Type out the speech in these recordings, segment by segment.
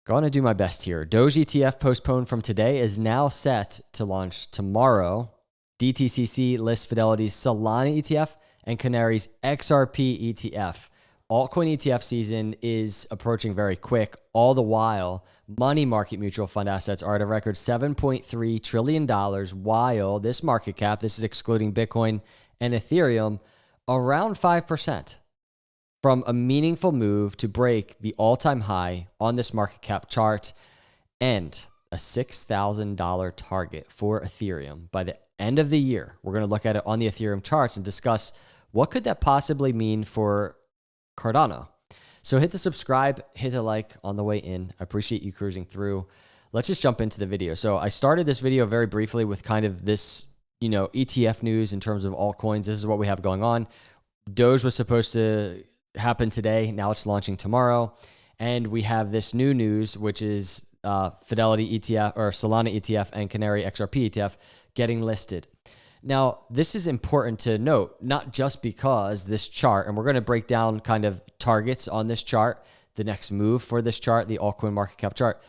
Going to do my best here. DOGE ETF postponed from today is now set to launch tomorrow. DTCC lists Fidelity's Solana ETF and Canary's XRP ETF. Altcoin ETF season is approaching very quick. All the while, money market mutual fund assets are at a record $7.3 trillion, while this market cap, this is excluding Bitcoin and Ethereum, around 5%. From a meaningful move to break the all-time high on this market cap chart and a $6,000 target for Ethereum by the end of the year. We're going to look at it on the Ethereum charts and discuss what could that possibly mean for Cardano. So hit the subscribe, hit the like on the way in. I appreciate you cruising through. Let's just jump into the video. So I started this video very briefly with kind of this, ETF news in terms of altcoins. This is what we have going on. Doge was supposed to happen today. Now it's launching tomorrow. And we have this new news, which is Fidelity ETF or Solana ETF and Canary XRP ETF getting listed. Now, this is important to note, not just because this chart, and we're going to break down kind of targets on this chart, the next move for this chart, the altcoin market cap chart,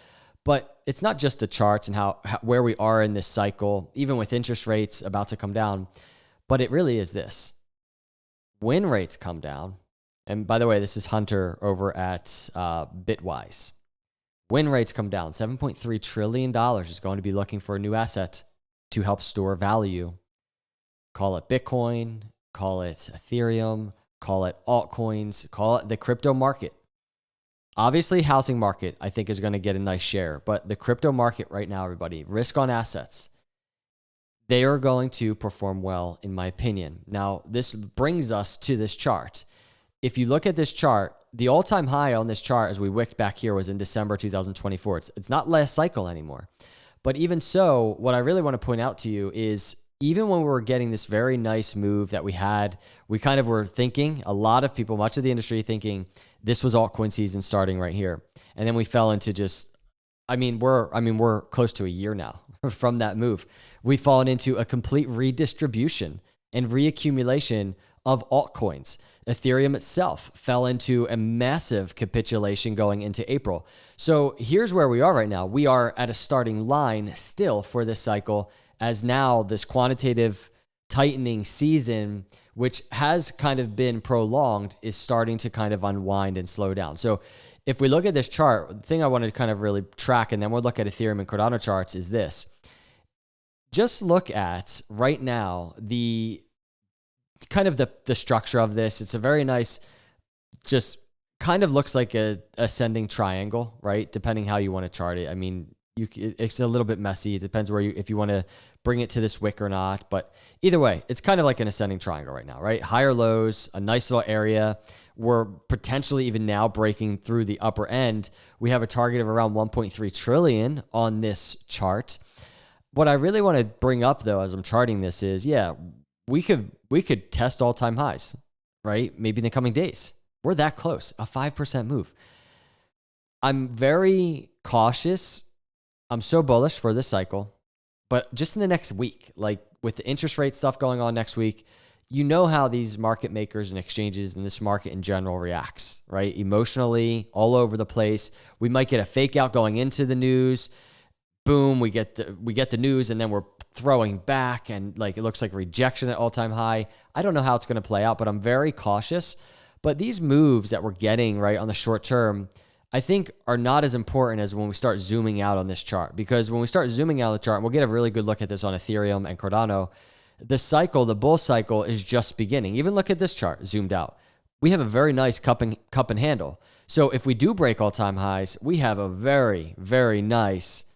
but it's not just the charts and how where we are in this cycle, even with interest rates about to come down, but it really is this. When rates come down, and by the way, this is Hunter over at Bitwise. When rates come down, $7.3 trillion is going to be looking for a new asset to help store value. Call it Bitcoin, call it Ethereum, call it altcoins, call it the crypto market. Obviously, housing market, I think, is going to get a nice share. But the crypto market right now, everybody, risk on assets, they are going to perform well, in my opinion. Now, this brings us to this chart. If you look at this chart, the all-time high on this chart as we wicked back here was in December 2024. It's not last cycle anymore. But even so, what I really want to point out to you is even when we were getting this very nice move that we had, we kind of were thinking, a lot of people, much of the industry thinking this was altcoin season starting right here. And then we fell into we're close to a year now from that move. We've fallen into a complete redistribution and reaccumulation of altcoins. Ethereum itself fell into a massive capitulation going into April. So here's where we are right now. We are at a starting line still for this cycle, as now this quantitative tightening season, which has kind of been prolonged, is starting to kind of unwind and slow down. So if we look at this chart, the thing I wanted to kind of really track, and then we'll look at Ethereum and Cardano charts, is this. Just look at right now the kind of the structure of this. It's a very nice, just kind of looks like a ascending triangle, right? Depending how you want to chart it. I mean, it's a little bit messy. It depends if you want to bring it to this wick or not. But either way, it's kind of like an ascending triangle right now, right? Higher lows, a nice little area. We're potentially even now breaking through the upper end. We have a target of around 1.3 trillion on this chart. What I really want to bring up though, as I'm charting this is, we could test all-time highs, right? Maybe in the coming days. We're that close, a 5% move. I'm very cautious. I'm so bullish for this cycle, but just in the next week, like with the interest rate stuff going on next week, you know how these market makers and exchanges and this market in general reacts, right? Emotionally, all over the place. We might get a fake out going into the news. Boom, we get the news, and then we're throwing back, and like it looks like rejection at all-time high. I don't know how it's going to play out, but I'm very cautious. But these moves that we're getting right on the short term, I think are not as important as when we start zooming out on this chart. Because when we start zooming out on the chart, and we'll get a really good look at this on Ethereum and Cardano, the bull cycle is just beginning. Even look at this chart zoomed out. We have a very nice cup and handle. So if we do break all-time highs, we have a very, very nice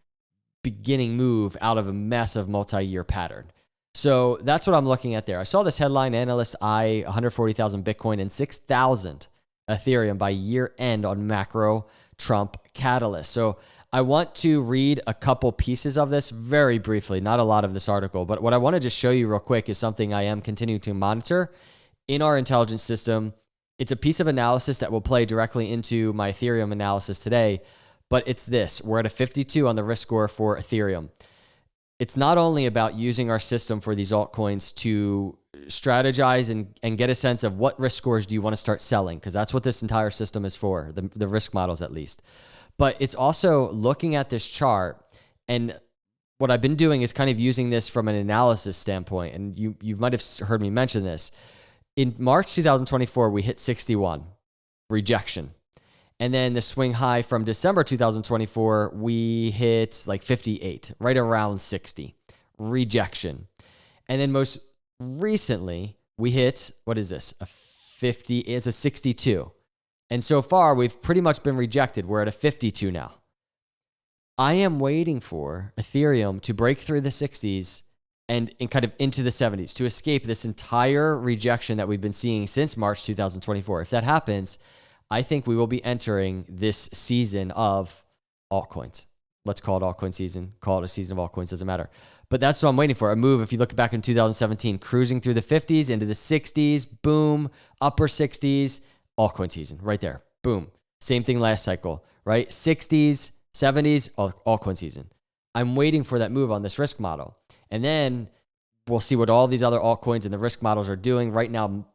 beginning move out of a massive multi-year pattern. So that's what I'm looking at there. I saw this headline, analysts eye 140,000 Bitcoin and 6,000 Ethereum by year end on macro Trump catalyst. So I want to read a couple pieces of this very briefly, not a lot of this article, but what I want to just show you real quick is something I am continuing to monitor in our intelligence system. It's a piece of analysis that will play directly into my Ethereum analysis today. But it's this. We're at a 52 on the risk score for Ethereum. It's not only about using our system for these altcoins to strategize and get a sense of what risk scores do you want to start selling, because that's what this entire system is for, the risk models at least. But it's also looking at this chart, and what I've been doing is kind of using this from an analysis standpoint. And you might have heard me mention this. In March 2024, we hit 61, rejection. And then the swing high from December 2024, we hit like 58, right around 60, rejection. And then most recently, we hit, what is this? A 50, it's a 62. And so far, we've pretty much been rejected. We're at a 52 now. I am waiting for Ethereum to break through the 60s and kind of into the 70s to escape this entire rejection that we've been seeing since March 2024. If that happens, I think we will be entering this season of altcoins. Let's call it altcoin season. Call it a season of altcoins, doesn't matter. But that's what I'm waiting for. A move, if you look back in 2017, cruising through the 50s into the 60s, boom, upper 60s, altcoin season, right there, boom. Same thing last cycle, right? 60s, 70s, altcoin season. I'm waiting for that move on this risk model. And then we'll see what all these other altcoins and the risk models are doing. Right now,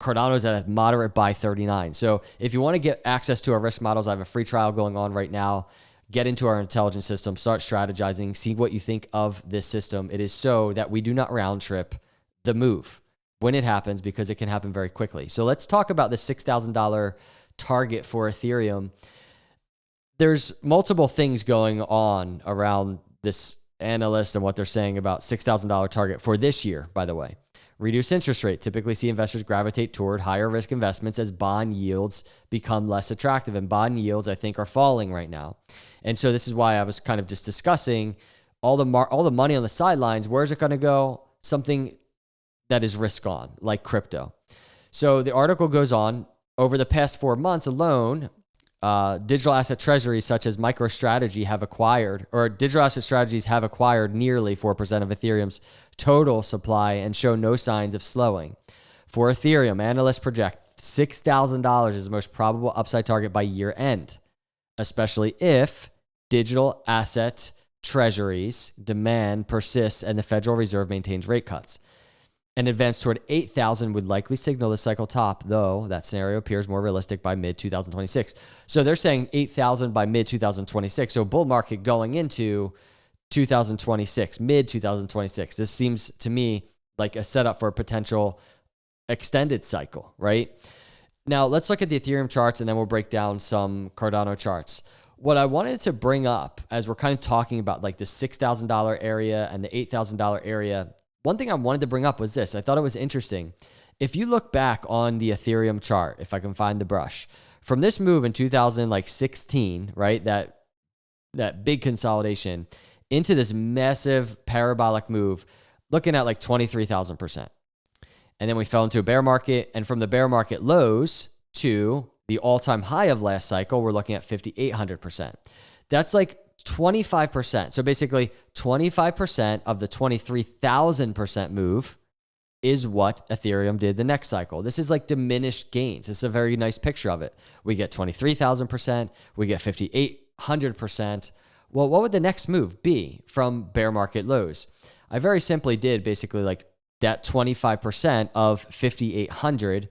Cardano's at a moderate buy 39. So if you want to get access to our risk models, I have a free trial going on right now. Get into our intelligence system, start strategizing, see what you think of this system. It is so that we do not round trip the move when it happens, because it can happen very quickly. So let's talk about the $6,000 target for Ethereum. There's multiple things going on around this analyst and what they're saying about $6,000 target for this year, by the way. Reduced interest rate. Typically see investors gravitate toward higher risk investments as bond yields become less attractive. And bond yields, I think, are falling right now. And so this is why I was kind of just discussing all the money on the sidelines. Where's it going to go? Something that is risk on, like crypto. So the article goes on. Over the past 4 months alone, digital asset treasuries such as MicroStrategy have acquired, or digital asset strategies have acquired nearly 4% of Ethereum's total supply and show no signs of slowing. For Ethereum, analysts project $6,000 is the most probable upside target by year end, especially if digital asset treasuries demand persists and the Federal Reserve maintains rate cuts. An advance toward 8,000 would likely signal the cycle top, though that scenario appears more realistic by mid-2026. So they're saying 8,000 by mid-2026. So bull market going into 2026, mid-2026. This seems to me like a setup for a potential extended cycle, right? Now, let's look at the Ethereum charts, and then we'll break down some Cardano charts. What I wanted to bring up as we're kind of talking about like the $6,000 area and the $8,000 area, one thing I wanted to bring up was this. I thought it was interesting. If you look back on the Ethereum chart, if I can find the brush, from this move in 2016, right, that big consolidation into this massive parabolic move, looking at like 23,000%. And then we fell into a bear market, and from the bear market lows to the all-time high of last cycle, we're looking at 5,800%. That's like 25%. So basically 25% of the 23,000% move is what Ethereum did the next cycle. This is like diminished gains. This is a very nice picture of it. We get 23,000%, we get 5,800%. Well, what would the next move be from bear market lows? I very simply did basically like that 25% of 5,800,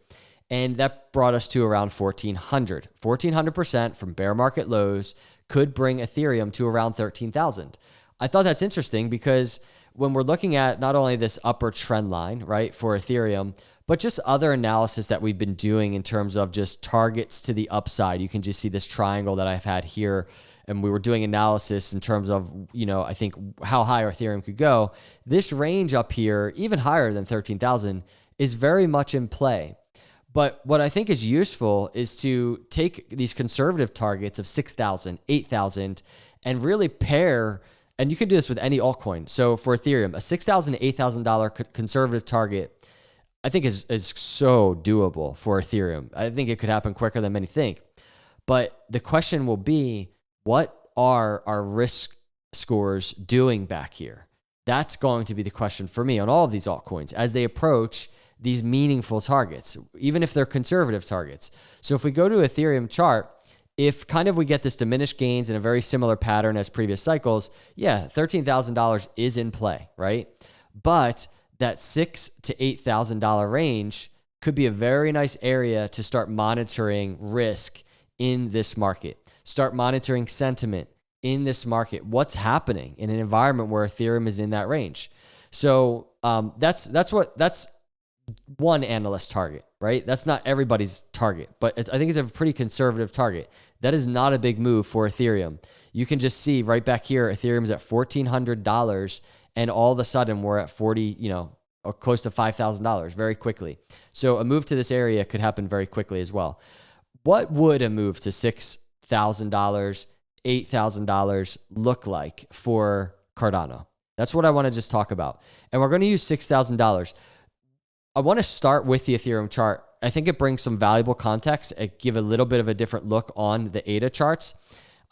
and that brought us to around 1,400. 1,400% from bear market lows could bring Ethereum to around 13,000. I thought that's interesting because when we're looking at not only this upper trend line, right, for Ethereum, but just other analysis that we've been doing in terms of just targets to the upside. You can just see this triangle that I've had here, and we were doing analysis in terms of, I think how high Ethereum could go. This range up here, even higher than 13,000, is very much in play. But what I think is useful is to take these conservative targets of 6,000, 8,000, and really pair, and you can do this with any altcoin. So for Ethereum, a $6,000 to $8,000 conservative target, I think is so doable for Ethereum. I think it could happen quicker than many think. But the question will be, what are our risk scores doing back here? That's going to be the question for me on all of these altcoins as they approach these meaningful targets, even if they're conservative targets. So if we go to Ethereum chart, if kind of we get this diminished gains in a very similar pattern as previous cycles, yeah, $13,000 is in play, right? But that $6,000 to $8,000 range could be a very nice area to start monitoring risk in this market. Start monitoring sentiment in this market. What's happening in an environment where Ethereum is in that range? So that's one analyst target, right? That's not everybody's target, but I think it's a pretty conservative target. That is not a big move for Ethereum. You can just see right back here, Ethereum's at $1,400, and all of a sudden we're at 40, or close to $5,000 very quickly. So a move to this area could happen very quickly as well. What would a move to $6,000, $8,000 look like for Cardano? That's what I want to just talk about. And we're going to use $6,000. I want to start with the Ethereum chart. I think it brings some valuable context and give a little bit of a different look on the ADA charts.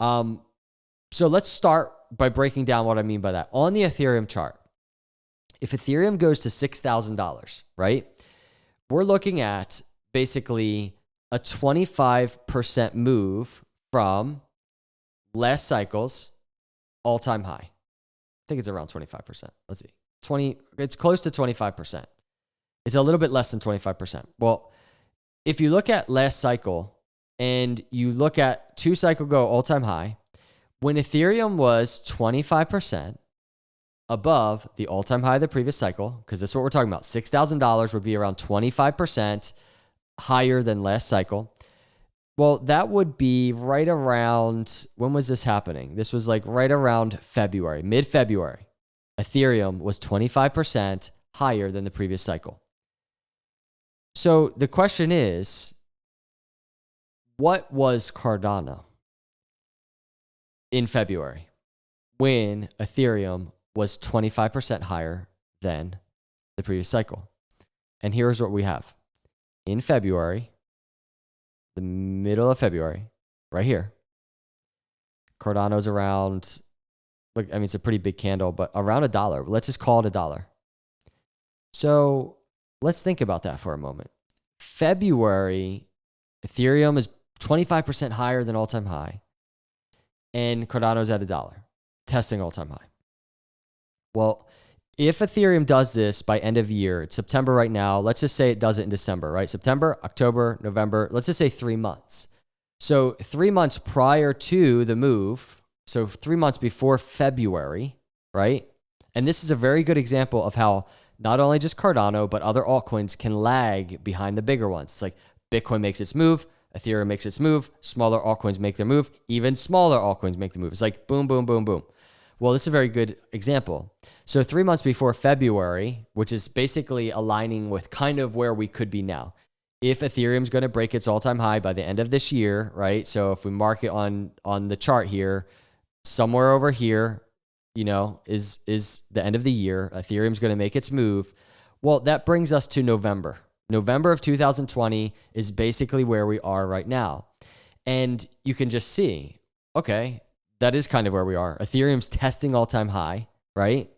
So let's start by breaking down what I mean by that. On the Ethereum chart, if Ethereum goes to $6,000, right, we're looking at basically a 25% move from last cycle's all-time high. I think it's around 25%. Let's see. It's close to 25%. It's a little bit less than 25%. Well, if you look at last cycle and you look at 2 cycle go all-time high, when Ethereum was 25% above the all-time high of the previous cycle, because that's what we're talking about, $6,000 would be around 25% higher than last cycle. Well, that would be right around, when was this happening? This was like right around February, mid-February. Ethereum was 25% higher than the previous cycle. So the question is, what was Cardano in February when Ethereum was 25% higher than the previous cycle? And here's what we have. In February, the middle of February, right here, Cardano's around, look, I mean, it's a pretty big candle, but around $1. Let's just call it $1. So let's think about that for a moment. February, Ethereum is 25% higher than all-time high, and Cardano's at $1, testing all-time high. Well, if Ethereum does this by end of year, it's September right now, let's just say it does it in December, right? September, October, November, let's just say 3 months. So 3 months prior to the move, so 3 months before February, right? And this is a very good example of how not only just Cardano, but other altcoins can lag behind the bigger ones. It's like Bitcoin makes its move, Ethereum makes its move, smaller altcoins make their move, even smaller altcoins make the move. It's like boom, boom, boom, boom. Well, this is a very good example. So 3 months before February, which is basically aligning with kind of where we could be now. If Ethereum's going to break its all-time high by the end of this year, right? So if we mark it on the chart here, somewhere over here, is the end of the year, Ethereum's going to make its move. Well, that brings us to November. November of 2020 is basically where we are right now. And you can just see, okay, that is kind of where we are. Ethereum's testing all-time high, right?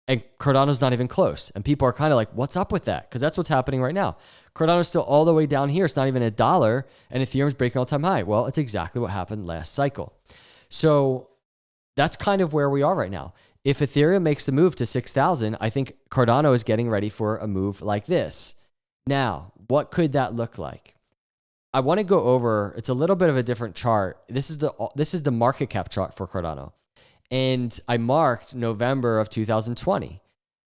And Cardano's not even close. And people are kind of like, what's up with that? Because that's what's happening right now. Cardano's still all the way down here. It's not even $1, and Ethereum's breaking all-time high. Well, it's exactly what happened last cycle. So that's kind of where we are right now. If Ethereum makes the move to 6,000, I think Cardano is getting ready for a move like this. Now, what could that look like? I want to go over, it's a little bit of a different chart. This is the market cap chart for Cardano. And I marked November of 2020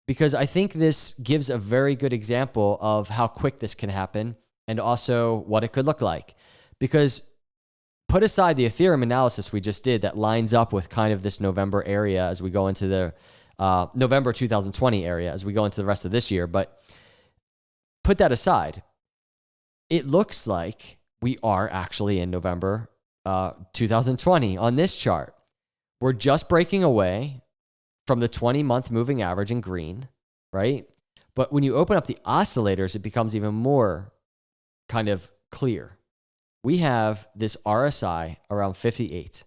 because I think this gives a very good example of how quick this can happen and also what it could look like. Because put aside the Ethereum analysis we just did that lines up with kind of this November area as we go into the November 2020 area as we go into the rest of this year. But put that aside, it looks like we are actually in November 2020 on this chart. We're just breaking away from the 20-month moving average in green, right? But when you open up the oscillators, it becomes even more kind of clear. We have this RSI around 58.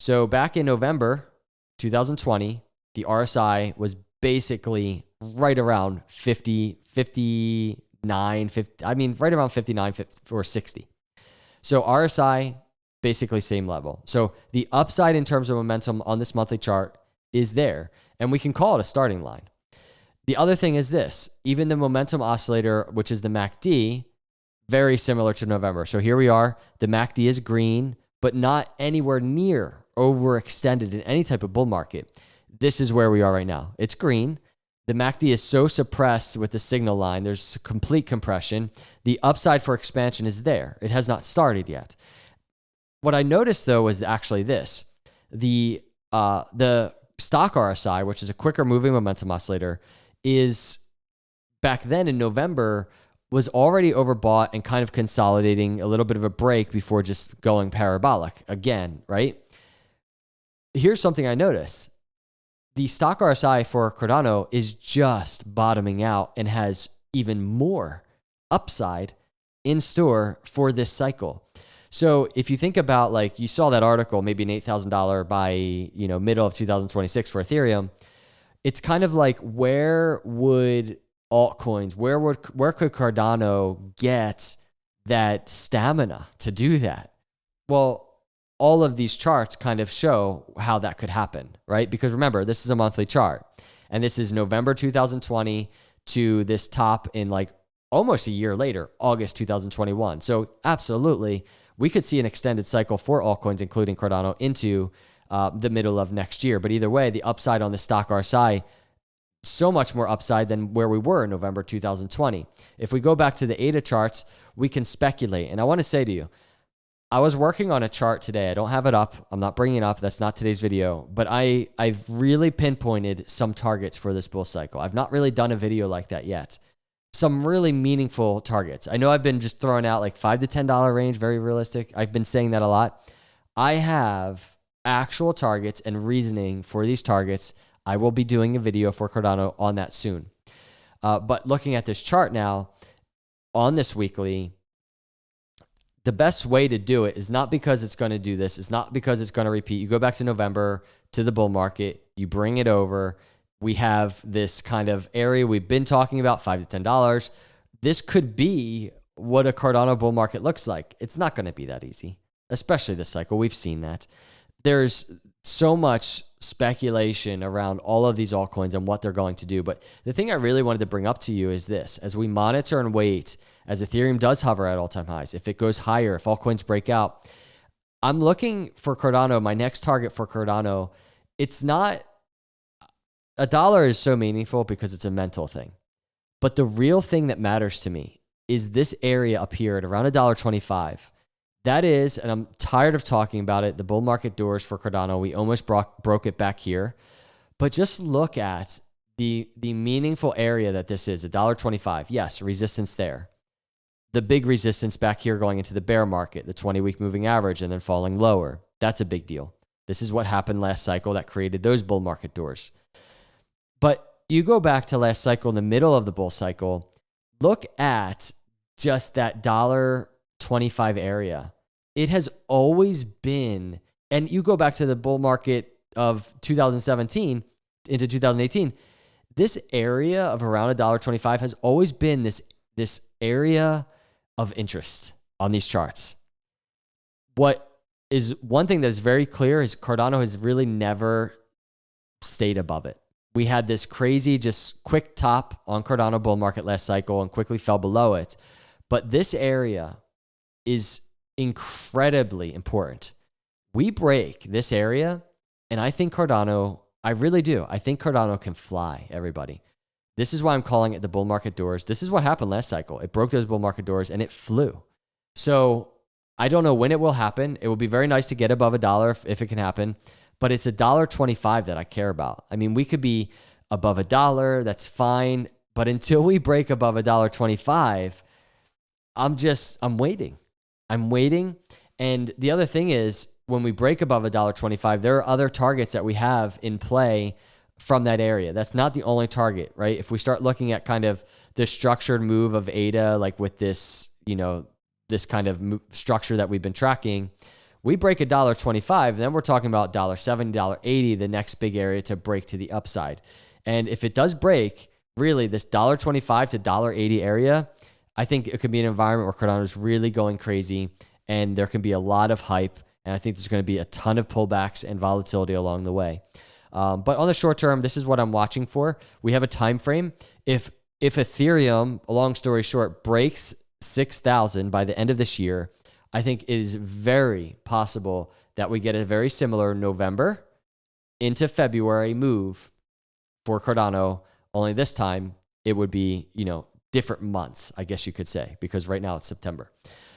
So back in November 2020, the RSI was basically right around 50, 59, 50, right around 59 50, or 60. So RSI, basically same level. So the upside in terms of momentum on this monthly chart is there, and we can call it a starting line. The other thing is this, even the momentum oscillator, which is the MACD, very similar to November. So here we are, the MACD is green, but not anywhere near overextended in any type of bull market. This is where we are right now. It's green. The MACD is so suppressed with the signal line. There's complete compression. The upside for expansion is there. It has not started yet. What I noticed, though, was actually this. The stock RSI, which is a quicker moving momentum oscillator, is back then in November was already overbought and kind of consolidating a little bit of a break before just going parabolic again, right? Here's something I noticed. The stock RSI for Cardano is just bottoming out and has even more upside in store for this cycle. So if you think about, like, you saw that article, maybe an $8,000 by, middle of 2026 for Ethereum, it's kind of like, where would altcoins, where could Cardano get that stamina to do that? Well, all of these charts kind of show how that could happen, right? Because remember, this is a monthly chart, and this is November 2020 to this top in like almost a year later, August 2021. So absolutely, we could see an extended cycle for altcoins, including Cardano, into the middle of next year. But either way, the upside on the stock RSI, so much more upside than where we were in November 2020. If we go back to the ADA charts, we can speculate. And I want to say to you, I was working on a chart today. I don't have it up. I'm not bringing it up. That's not today's video. But I've really pinpointed some targets for this bull cycle. I've not really done a video like that yet. Some really meaningful targets. I know I've been just throwing out like $5 to $10 range, very realistic. I've been saying that a lot. I have actual targets and reasoning for these targets. I will be doing a video for Cardano on that soon. But looking at this chart now, on this weekly, the best way to do it is not because it's going to do this. It's not because it's going to repeat. You go back to November, to the bull market, you bring it over. We have this kind of area we've been talking about, $5 to $10. This could be what a Cardano bull market looks like. It's not going to be that easy, especially this cycle. We've seen that. There's so much speculation around all of these altcoins and what they're going to do. But the thing I really wanted to bring up to you is this. As we monitor and wait, as Ethereum does hover at all-time highs, if it goes higher, if altcoins break out, I'm looking for Cardano, my next target for Cardano. It's not, $1 is so meaningful because it's a mental thing. But the real thing that matters to me is this area up here at around $1.25. That is, and I'm tired of talking about it, the bull market doors for Cardano. We almost broke it back here. But just look at the meaningful area that this is, $1.25. Yes, resistance there. The big resistance back here going into the bear market, the 20-week moving average, and then falling lower. That's a big deal. This is what happened last cycle that created those bull market doors. But you go back to last cycle, in the middle of the bull cycle, look at just that $1.25 area. It has always been, and you go back to the bull market of 2017 into 2018, this area of around $1.25 has always been this area of interest on these charts. What is one thing that is very clear is Cardano has really never stayed above it. We had this crazy, just quick top on Cardano bull market last cycle and quickly fell below it. But this area is incredibly important. We break this area, and I think Cardano, I really do. I think Cardano can fly, everybody. This is why I'm calling it the bull market doors. This is what happened last cycle. It broke those bull market doors, and it flew. So I don't know when it will happen. It will be very nice to get above $1 if it can happen. But it's $1.25 that I care about. I mean, we could be above $1. That's fine. But until we break above $1.25, I'm waiting. I'm waiting. And the other thing is, when we break above $1.25, there are other targets that we have in play from that area. That's not the only target, right? If we start looking at kind of the structured move of ADA, like with this, this kind of structure that we've been tracking, we break $1.25, then we're talking about $1.70, $1.80, the next big area to break to the upside. And if it does break, really this $1.25 to $1.80 area, I think it could be an environment where Cardano is really going crazy, and there can be a lot of hype, and I think there's going to be a ton of pullbacks and volatility along the way. But on the short term, this is what I'm watching for. We have a time frame. If Ethereum, a long story short, breaks 6,000 by the end of this year, I think it is very possible that we get a very similar November into February move for Cardano, only this time it would be, different months, I guess you could say, because right now it's September.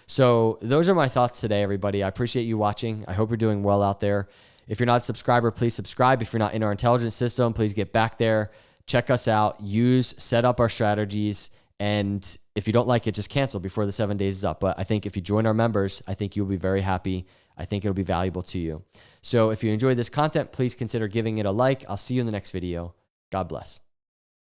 So those are my thoughts today, everybody. I appreciate you watching. I hope you're doing well out there. If you're not a subscriber, please subscribe. If you're not in our intelligence system, please get back there. Check us out. Set up our strategies. And if you don't like it, just cancel before the 7 days is up. But I think if you join our members, I think you'll be very happy. I think it'll be valuable to you. So if you enjoyed this content, please consider giving it a like. I'll see you in the next video. God bless.